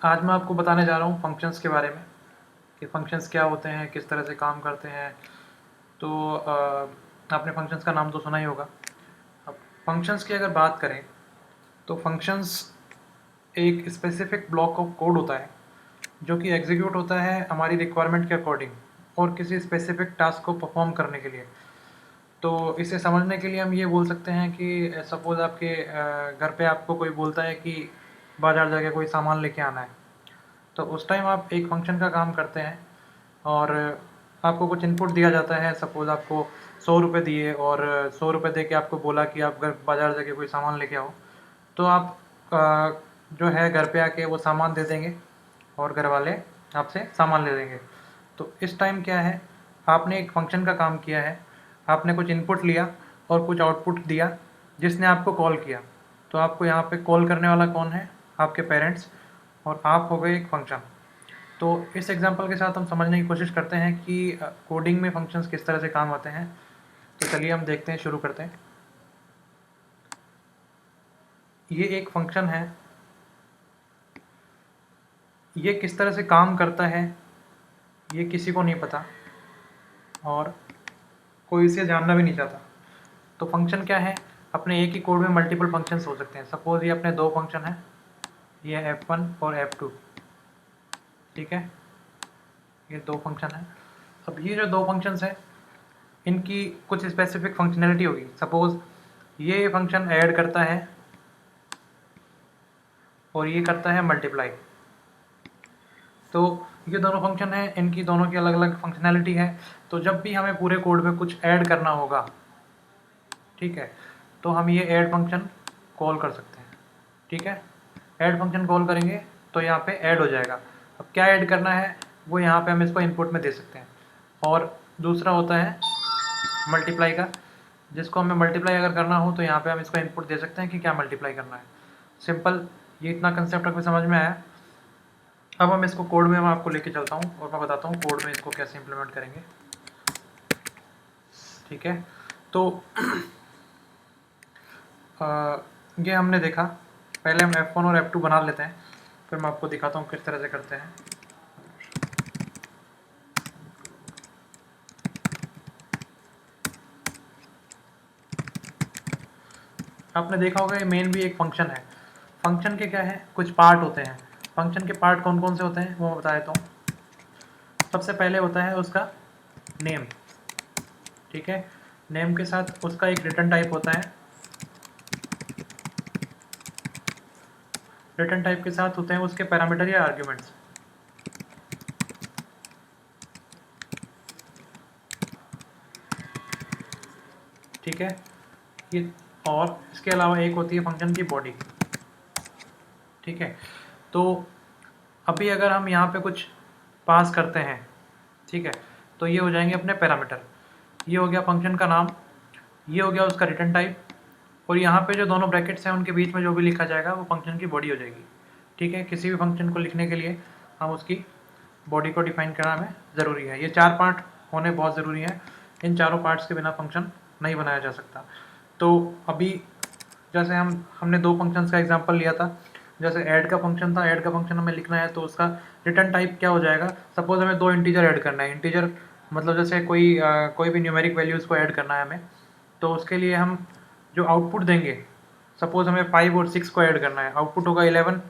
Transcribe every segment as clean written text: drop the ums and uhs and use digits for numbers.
आज मैं आपको बताने जा रहा हूँ फंक्शंस के बारे में कि फंक्शंस क्या होते हैं, किस तरह से काम करते हैं। तो आपने फंक्शंस का नाम तो सुना ही होगा। अब फंक्शंस की अगर बात करें तो फंक्शंस एक स्पेसिफिक ब्लॉक ऑफ कोड होता है जो कि एग्जीक्यूट होता है हमारी रिक्वायरमेंट के अकॉर्डिंग और किसी स्पेसिफिक टास्क को परफॉर्म करने के लिए। तो इसे समझने के लिए हम ये बोल सकते हैं कि सपोज़ आपके घर पे आपको कोई बोलता है कि बाज़ार जाके कोई सामान लेके आना है। तो उस टाइम आप एक फंक्शन का काम करते हैं और आपको कुछ इनपुट दिया जाता है। सपोज़ आपको 100 रुपये दिए और 100 रुपये दे के आपको बोला कि आप घर बाज़ार जाके कोई सामान लेके आओ। तो आप जो है घर पे आके वो सामान दे देंगे और घर वाले आपसे सामान ले लेंगे। तो इस टाइम क्या है, आपने एक फंक्शन का काम किया है। आपने कुछ इनपुट लिया और कुछ आउटपुट दिया जिसने आपको कॉल किया। तो आपको यहाँ पे कॉल करने वाला कौन है? आपके पेरेंट्स, और आप हो गए एक फंक्शन। तो इस एग्जांपल के साथ हम समझने की कोशिश करते हैं कि कोडिंग में फंक्शंस किस तरह से काम आते हैं। तो चलिए हम देखते हैं, शुरू करते हैं। ये एक फंक्शन है। ये किस तरह से काम करता है ये किसी को नहीं पता और कोई इसे जानना भी नहीं चाहता। तो फंक्शन क्या है? अपने एक ही कोड में मल्टीपल फंक्शंस हो सकते हैं। सपोज ये अपने दो फंक्शन हैं, ये F1 और F2। ठीक है, ये दो फंक्शन है। अब ये जो दो फंक्शंस हैं इनकी कुछ स्पेसिफिक फंक्शनैलिटी होगी। सपोज ये फंक्शन ऐड करता है और ये करता है मल्टीप्लाई। तो ये दोनों फंक्शन हैं, इनकी दोनों की अलग अलग फंक्शनैलिटी है। तो जब भी हमें पूरे कोड में कुछ ऐड करना होगा, ठीक है, तो हम ये ऐड फंक्शन कॉल कर सकते हैं। ठीक है, ऐड फंक्शन कॉल करेंगे तो यहाँ पे ऐड हो जाएगा। अब क्या ऐड करना है वो यहाँ पे हम इसको इनपुट में दे सकते हैं। और दूसरा होता है मल्टीप्लाई का, जिसको हमें मल्टीप्लाई अगर करना हो तो यहाँ पे हम इसको इनपुट दे सकते हैं कि क्या मल्टीप्लाई करना है। सिंपल, ये इतना कंसेप्ट आपको समझ में आया। अब हम इसको कोड में मैं आपको लेके चलता हूँ और मैं बताता हूँ कोड में इसको कैसे इम्प्लीमेंट करेंगे। ठीक है, तो ये हमने देखा। पहले हम F1 और F2 बना लेते हैं, फिर मैं आपको दिखाता हूँ किस तरह से करते हैं। आपने देखा होगा ये मेन भी एक फंक्शन है। फंक्शन के क्या है, कुछ पार्ट होते हैं। फंक्शन के पार्ट कौन कौन से होते हैं वो मैं बता देता हूँ। सबसे पहले होता है उसका नेम। ठीक है, नेम के साथ उसका एक रिटर्न टाइप होता है। रिटर्न टाइप के साथ होते हैं उसके पैरामीटर या आर्ग्यूमेंट्स। ठीक है, ये और इसके अलावा एक होती है फंक्शन की बॉडी। ठीक है, तो अभी अगर हम यहाँ पे कुछ पास करते हैं, ठीक है, तो ये हो जाएंगे अपने पैरामीटर। ये हो गया फंक्शन का नाम, ये हो गया उसका रिटर्न टाइप, और यहाँ पे जो दोनों ब्रैकेट्स हैं उनके बीच में जो भी लिखा जाएगा वो फंक्शन की बॉडी हो जाएगी। ठीक है, किसी भी फंक्शन को लिखने के लिए हम उसकी बॉडी को डिफाइन करना हमें ज़रूरी है। ये चार पार्ट होने बहुत ज़रूरी है। इन चारों पार्ट्स के बिना फंक्शन नहीं बनाया जा सकता। तो अभी जैसे हमने दो फंक्शंस का एग्जांपल लिया था। जैसे ऐड का फंक्शन था, ऐड का फंक्शन हमें लिखना है तो उसका रिटर्न टाइप क्या हो जाएगा। सपोज हमें दो इंटीजर ऐड करना है। इंटीजर मतलब जैसे कोई भी न्यूमेरिक वैल्यूज़ को ऐड करना है हमें, तो उसके लिए हम जो आउटपुट देंगे, सपोज हमें 5 और 6 को ऐड करना है, आउटपुट होगा 11।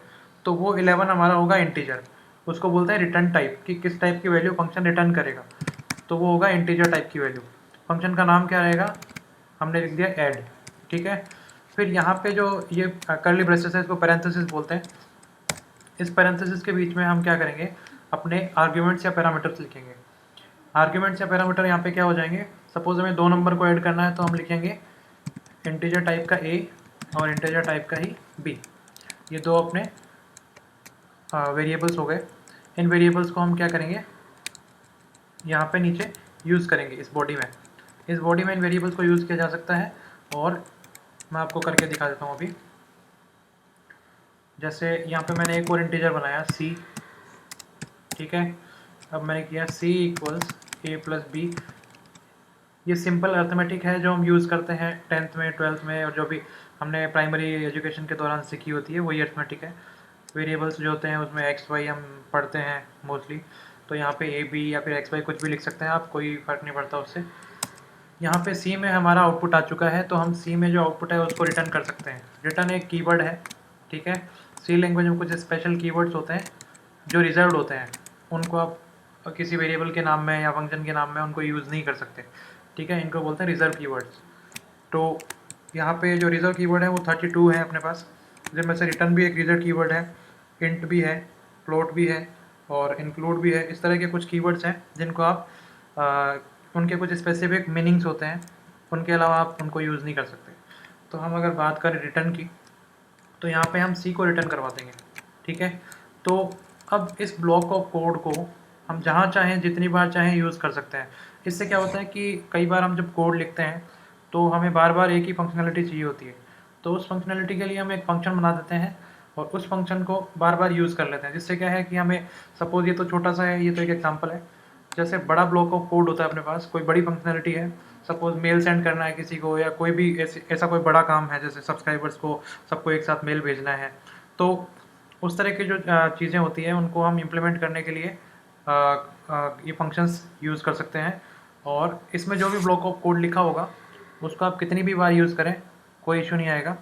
तो वो 11 हमारा होगा इंटीजर। उसको बोलते हैं रिटर्न टाइप, कि किस टाइप की वैल्यू फंक्शन रिटर्न करेगा। तो वो होगा इंटीजर टाइप की वैल्यू। फंक्शन का नाम क्या रहेगा, हमने लिख दिया ऐड। ठीक है, फिर यहाँ पे जो ये कर्ली ब्रेसेस है इसको पैरेंथेसिस बोलते हैं। इस पैरेंथेसिस के बीच में हम क्या करेंगे, अपने आर्ग्यूमेंट्स या पैरामीटर्स लिखेंगे। आर्ग्यूमेंट्स या पैरामीटर यहाँ पे क्या हो जाएंगे, सपोज हमें दो नंबर को ऐड करना है तो हम लिखेंगे इंटीजर टाइप का A और इंटीजर टाइप का ही B। ये दो अपने वेरिएबल्स हो गए। इन वेरिएबल्स को हम क्या करेंगे, यहाँ पे नीचे यूज़ करेंगे इस बॉडी में। इस बॉडी में इन वेरिएबल्स को यूज़ किया जा सकता है, और मैं आपको करके दिखा देता हूँ अभी। जैसे यहाँ पे मैंने एक और इंटीजर बनाया C। ठीक है, अब मैंने किया C इक्वल्स A+B। ये सिंपल अर्थमेटिक है जो हम यूज़ करते हैं 10th में, 12th में, और जो भी हमने प्राइमरी एजुकेशन के दौरान सीखी होती है वही अर्थमेटिक है। वेरिएबल्स जो होते हैं उसमें एक्स वाई हम पढ़ते हैं मोस्टली, तो यहाँ पे ए बी या फिर एक्स वाई कुछ भी लिख सकते हैं आप, कोई फ़र्क नहीं पड़ता उससे। यहाँ पे सी में हमारा आउटपुट आ चुका है, तो हम सी में जो आउटपुट है उसको रिटर्न कर सकते हैं। रिटर्न एक कीवर्ड है, ठीक है। सी लैंग्वेज में कुछ स्पेशल कीवर्ड्स होते हैं जो रिजर्व्ड होते हैं, उनको आप किसी वेरिएबल के नाम में या फंक्शन के नाम में उनको यूज़ नहीं कर सकते, ठीक है। इनको बोलते हैं रिजर्व कीवर्ड्स। तो यहाँ पे जो रिजर्व कीवर्ड है वो 32 है अपने पास, जिनमें से रिटर्न भी एक रिजर्व कीवर्ड है, इंट भी है, फ्लोट भी है और इंक्लूड भी है। इस तरह के कुछ कीवर्ड्स हैं जिनको आप उनके कुछ स्पेसिफिक मीनिंग्स होते हैं, उनके अलावा आप उनको यूज़ नहीं कर सकते। तो हम अगर बात करें रिटर्न की, तो यहाँ पे हम सी को रिटर्न करवा देंगे, ठीक है। तो अब इस ब्लॉक ऑफ कोड को हम जहाँ चाहें जितनी बार चाहें यूज़ कर सकते हैं। इससे क्या होता है कि कई बार हम जब कोड लिखते हैं तो हमें बार बार एक ही फंक्शनलिटी चाहिए होती है, तो उस फंक्शनलिटी के लिए हम एक फ़ंक्शन बना देते हैं और उस फंक्शन को बार बार यूज़ कर लेते हैं। जिससे क्या है कि हमें, सपोज़ ये तो छोटा सा है, ये तो एक एग्जांपल है, जैसे बड़ा ब्लॉक ऑफ कोड होता है अपने पास, कोई बड़ी फंक्शनलिटी है, सपोज़ मेल सेंड करना है किसी को या कोई भी ऐसा कोई बड़ा काम है, जैसे सब्सक्राइबर्स को सबको एक साथ मेल भेजना है, तो उस तरह की जो चीज़ें होती हैं उनको हम इम्प्लीमेंट करने के लिए ये फंक्शंस यूज़ कर सकते हैं। और इसमें जो भी ब्लॉक ऑफ कोड लिखा होगा उसको आप कितनी भी बार यूज़ करें कोई इशू नहीं आएगा,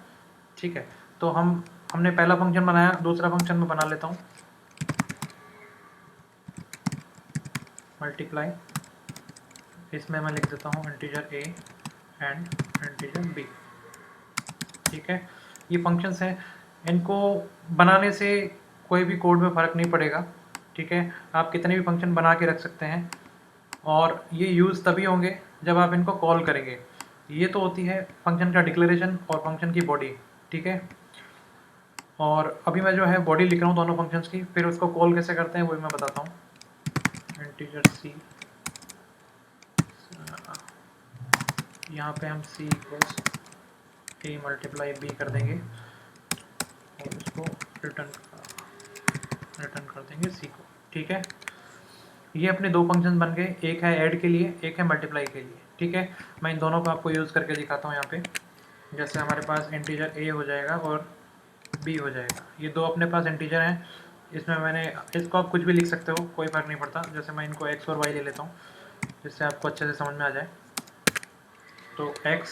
ठीक है। तो हमने पहला फंक्शन बनाया, दूसरा फंक्शन मैं बना लेता हूँ, मल्टीप्लाई। इसमें मैं लिख देता हूँ integer A and integer B, ठीक है। ये फंक्शंस हैं, इनको बनाने से कोई भी कोड में फ़र्क नहीं पड़ेगा, ठीक है। आप कितने भी फंक्शन बना के रख सकते हैं और ये यूज़ तभी होंगे जब आप इनको कॉल करेंगे। ये तो होती है फंक्शन का डिक्लेरेशन और फंक्शन की बॉडी, ठीक है। और अभी मैं जो है बॉडी लिख रहा हूँ दोनों फंक्शंस की, फिर उसको कॉल कैसे करते हैं वो मैं बताता हूँ। इंटीजर सी, यहाँ पे हम सी इक्वल्स ए मल्टीप्लाई बी कर देंगे और उसको रिटर्न कर देंगे सी को, ठीक है। ये अपने दो फंक्शन बन गए, एक है ऐड के लिए, एक है मल्टीप्लाई के लिए, ठीक है। मैं इन दोनों को आपको यूज़ करके दिखाता हूँ यहाँ पे। जैसे हमारे पास इंटीजर ए हो जाएगा और बी हो जाएगा, ये दो अपने पास इंटीजर हैं। इसमें मैंने, इसको आप कुछ भी लिख सकते हो, कोई फ़र्क नहीं पड़ता। जैसे मैं इनको एक्स और वाई ले लेता हूँ जिससे आपको अच्छे से समझ में आ जाए। तो x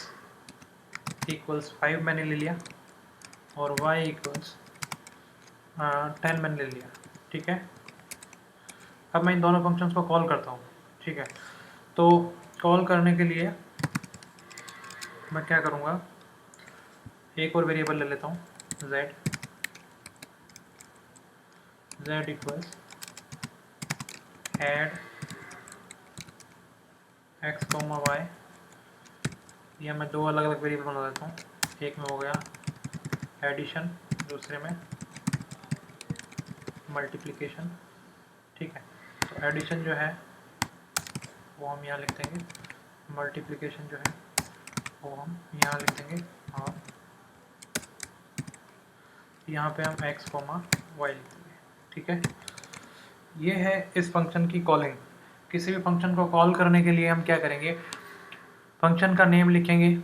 इक्वल्स 5 मैंने ले लिया और y इक्वल्स 10 मैंने ले लिया, ठीक है। अब मैं इन दोनों फंक्शंस को कॉल करता हूँ, ठीक है। तो कॉल करने के लिए मैं क्या करूँगा, एक और वेरिएबल ले लेता हूँ z equals add x, y। या मैं दो अलग अलग वेरिएबल बना देता हूँ, एक में हो गया एडिशन, दूसरे में मल्टीप्लिकेशन, ठीक है। तो एडिशन जो है वो हम यहाँ लिख देंगे, मल्टीप्लिकेशन जो है वो हम यहाँ लिख देंगे और यहाँ पे हम x, y लिख देंगे, ठीक है। ये है इस फंक्शन की कॉलिंग। किसी भी फंक्शन को कॉल करने के लिए हम क्या करेंगे, फंक्शन का नेम लिखेंगे,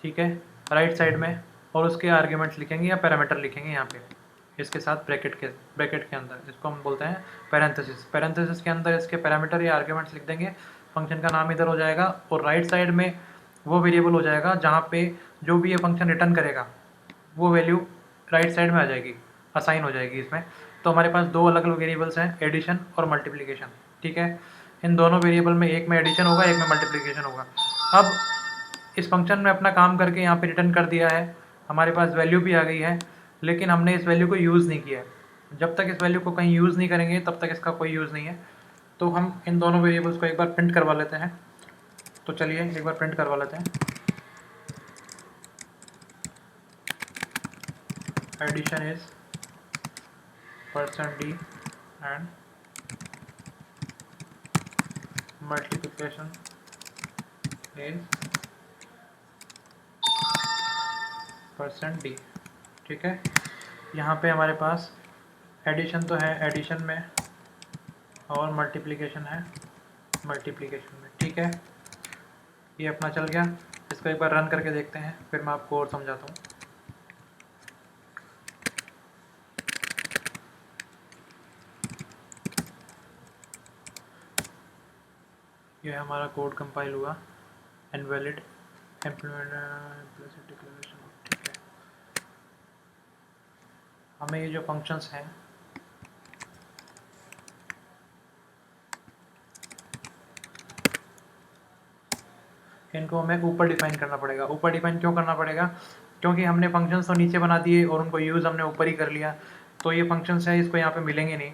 ठीक है, राइट साइड में, और उसके आर्ग्यूमेंट्स लिखेंगे या पैरामीटर लिखेंगे यहाँ पे इसके साथ ब्रैकेट के अंदर, इसको हम बोलते हैं पैरेंथेसिस। पैरेंथेसिस के अंदर इसके पैरामीटर या आर्ग्यूमेंट्स लिख देंगे, फंक्शन का नाम इधर हो जाएगा और राइट साइड में वो वेरिएबल हो जाएगा जहाँ पे जो भी ये फंक्शन रिटर्न करेगा वो वैल्यू राइट साइड में आ जाएगी, असाइन हो जाएगी इसमें। तो हमारे पास दो अलग अलग वेरिएबल्स हैं, एडिशन और मल्टीप्लिकेशन, ठीक है। इन दोनों वेरिएबल में एक में एडिशन होगा, एक में मल्टीप्लिकेशन होगा। अब इस फंक्शन में अपना काम करके यहाँ पे रिटर्न कर दिया है, हमारे पास वैल्यू भी आ गई है, लेकिन हमने इस वैल्यू को यूज़ नहीं किया है। जब तक इस वैल्यू को कहीं यूज़ नहीं करेंगे तब तक इसका कोई यूज़ नहीं है। तो हम इन दोनों वेरिएबल्स को एक बार प्रिंट करवा लेते हैं। तो चलिए एक बार प्रिंट करवा लेते हैं। Addition is %d and multiplication is %d, ठीक है। यहाँ पे हमारे पास एडिशन तो है एडिशन में और मल्टीप्लिकेशन है मल्टीप्लिकेशन में, ठीक है। ये अपना चल गया। इसको एक बार रन करके देखते हैं, फिर मैं आपको और समझाता हूँ। ये हमारा कोड कंपाइल हुआ, इनवैलिड इम्प्लीमेंट डिक्लेरेशन, ठीक है। हमें ये जो फंक्शंस हैं इनको हमें ऊपर डिफाइन करना पड़ेगा। ऊपर डिफाइन क्यों करना पड़ेगा? क्योंकि हमने फंक्शंस तो नीचे बना दिए और उनको यूज़ हमने ऊपर ही कर लिया, तो ये फंक्शंस हैं इसको यहाँ पे मिलेंगे नहीं।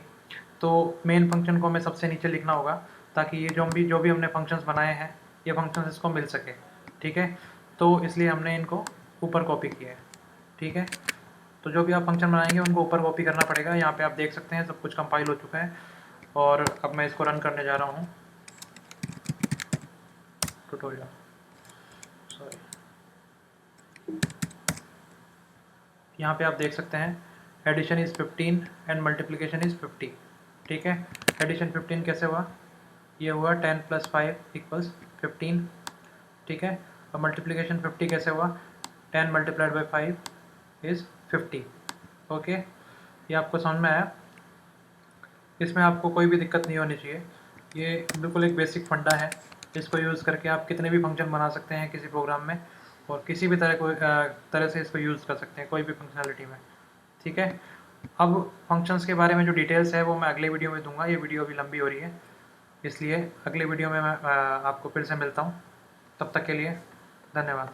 तो मेन फंक्शन को हमें सबसे नीचे लिखना होगा ताकि ये जो भी हमने फंक्शंस बनाए हैं ये फंक्शंस इसको मिल सके, ठीक है। तो इसलिए हमने इनको ऊपर कॉपी किया है, ठीक है। तो जो भी आप फंक्शन बनाएंगे उनको ऊपर कॉपी करना पड़ेगा। यहाँ पे आप देख सकते हैं सब कुछ कंपाइल हो चुका है और अब मैं इसको रन करने जा रहा हूँ, ट्यूटोरियल, सॉरी। यहाँ पे आप देख सकते हैं addition is 15 and multiplication is 50, ठीक है। एडिशन 15 कैसे हुआ? ये हुआ 10 + 5 = 15, ठीक है। और मल्टीप्लिकेशन 50 कैसे हुआ? 10 × 5 = 50, ओके। ये आपको समझ में आया? इसमें आपको कोई भी दिक्कत नहीं होनी चाहिए। ये बिल्कुल एक बेसिक फंडा है, इसको यूज़ करके आप कितने भी फंक्शन बना सकते हैं किसी प्रोग्राम में और किसी भी तरह से इसको यूज़ कर सकते हैं कोई भी फंक्शनैलिटी में, ठीक है। अब फंक्शंस के बारे में जो डिटेल्स है वो मैं अगले वीडियो में दूंगा, ये वीडियो अभी लंबी हो रही है, इसलिए अगले वीडियो में मैं आपको फिर से मिलता हूँ। तब तक के लिए धन्यवाद।